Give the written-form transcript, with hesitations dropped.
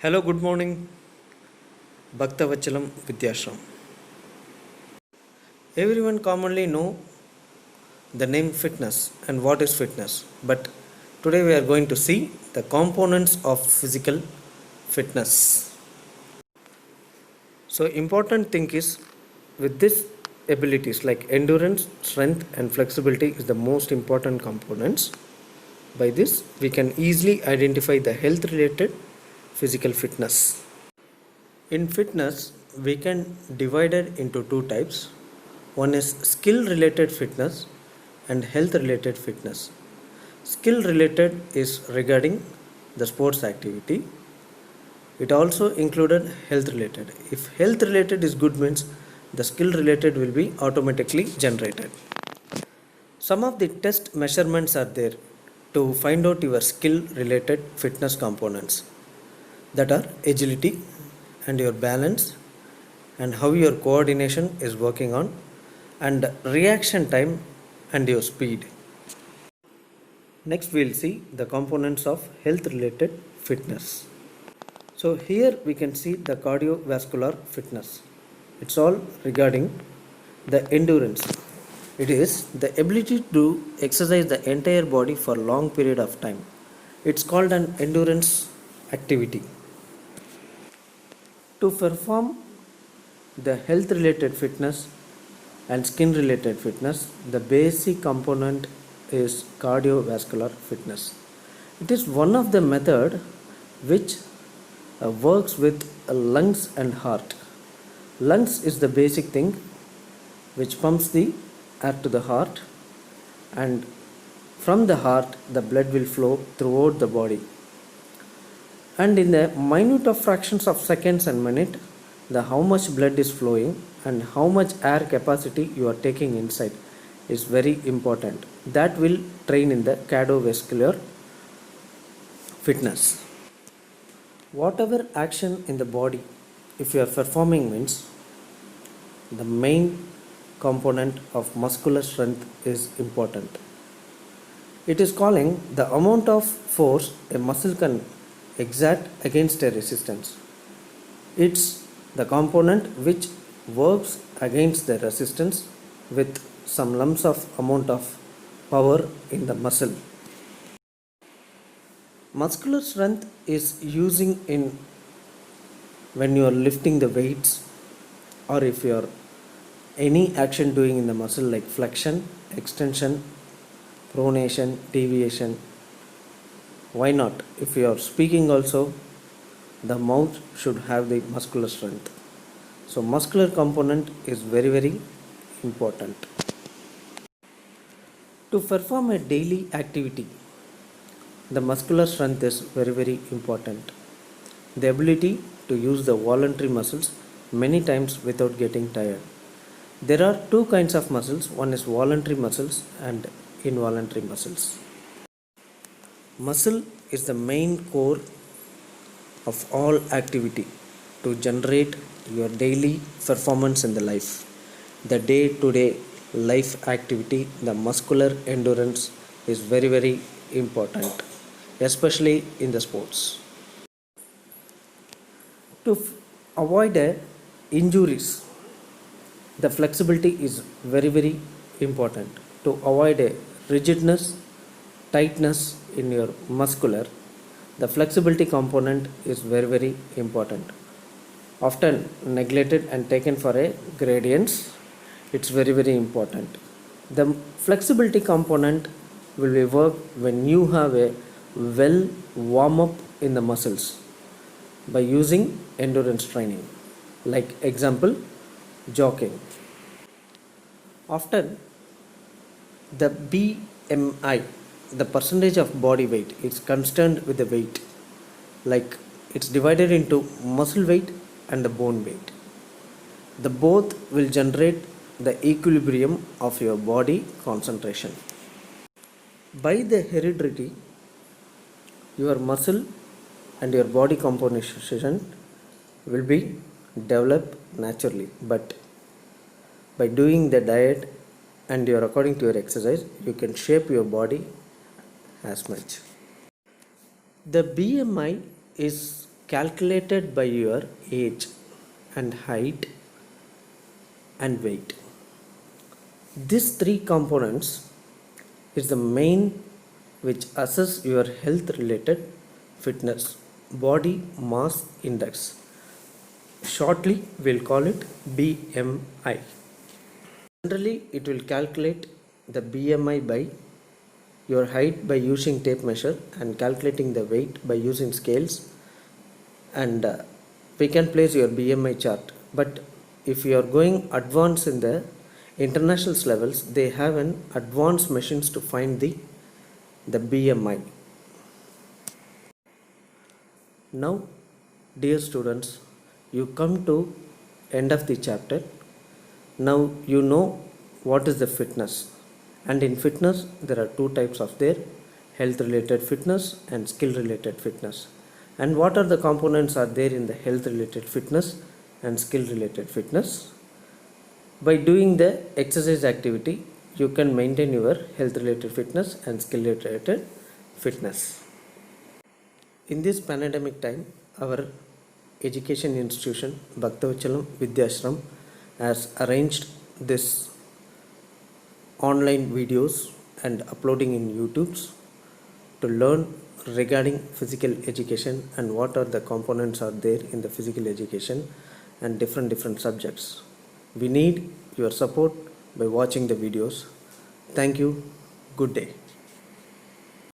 Hello, good morning, Bhaktavachalam Vidyashram. Everyone commonly know the name fitness and what is fitness, but today we are going to see the components of physical fitness. So, important thing is with this abilities like endurance, strength, and flexibility is the most important components. By this, we can easily identify the health related physical fitness. In fitness, we can divide it into two types. One is skill related fitness and health related fitness. Skill related is regarding the sports activity. It also included health related. If health related is good means the skill related will be automatically generated. Some of the test measurements are there to find out your skill related fitness components, that are agility and your balance and how your coordination is working on, and reaction time and your speed. Next we'll see the components of health related fitness. So here we can see the cardiovascular fitness. It's all regarding the endurance. It is the ability to exercise the entire body for long period of time. It's called an endurance activity. To perform the health related fitness and skin related fitness, the basic component is cardiovascular fitness. It is one of the method which works with lungs and heart. Lungs is the basic thing which pumps the air to the heart, and from the heart the blood will flow throughout the body, and in the minute of fractions of seconds and minute, the how much blood is flowing and how much air capacity you are taking inside is very important. That will train in the cardiovascular fitness. Whatever action in the body, if you are performing means the main component of muscular strength is important. It is calling the amount of force a muscle can exert against a resistance. It's the component which works against the resistance with some lumps of amount of power in the muscle. Muscular strength is using in when you are lifting the weights, or if you are any action doing in the muscle like flexion, extension, pronation, deviation. Why not? If you are speaking also, the mouth should have the muscular strength. So muscular component is very important. To perform a daily activity, the muscular strength is very important. The ability to use the voluntary muscles many times without getting tired. There are two kinds of muscles. One is voluntary muscles and involuntary muscles. Muscle is the main core of all activity to generate your daily performance in the life. The day to day life activity, the muscular endurance is very important, especially in the sports. To avoid injuries, the flexibility is very important. To avoid a rigidness, tightness in your muscular, the flexibility component is very important. Often neglected and taken for a gradients, it's very important. The flexibility component will be work when you have a well warm up in the muscles by using endurance training, like example jogging. Often the BMI, the percentage of body weight, is constant with the weight, like it's divided into muscle weight and the bone weight. The both will generate the equilibrium of your body concentration. By the heredity, your muscle and your body composition will be developed naturally, but by doing the diet and your according to your exercise, you can shape your body as much. The BMI is calculated by your age and height and weight. These three components is the main which assess your health related fitness, body mass index. Shortly we'll call it BMI. Generally it will calculate the BMI by your height by using tape measure and calculating the weight by using scales, and we can place your BMI chart. But if you are going advanced in the international levels, they have an advanced machines to find the BMI. Now dear students, you come to end of the chapter. Now you know what is the fitness, and in fitness there are two types of there: health related fitness and skill related fitness. And what are the components are there in the health related fitness and skill related fitness? By doing the exercise activity, you can maintain your health related fitness and skill related fitness. In this pandemic time, our education institution Bhaktavachalam Vidyashram has arranged this online videos and uploading in YouTube's to learn regarding physical education and what are the components are there in the physical education and different subjects. We need your support by watching the videos. Thank you. Good day.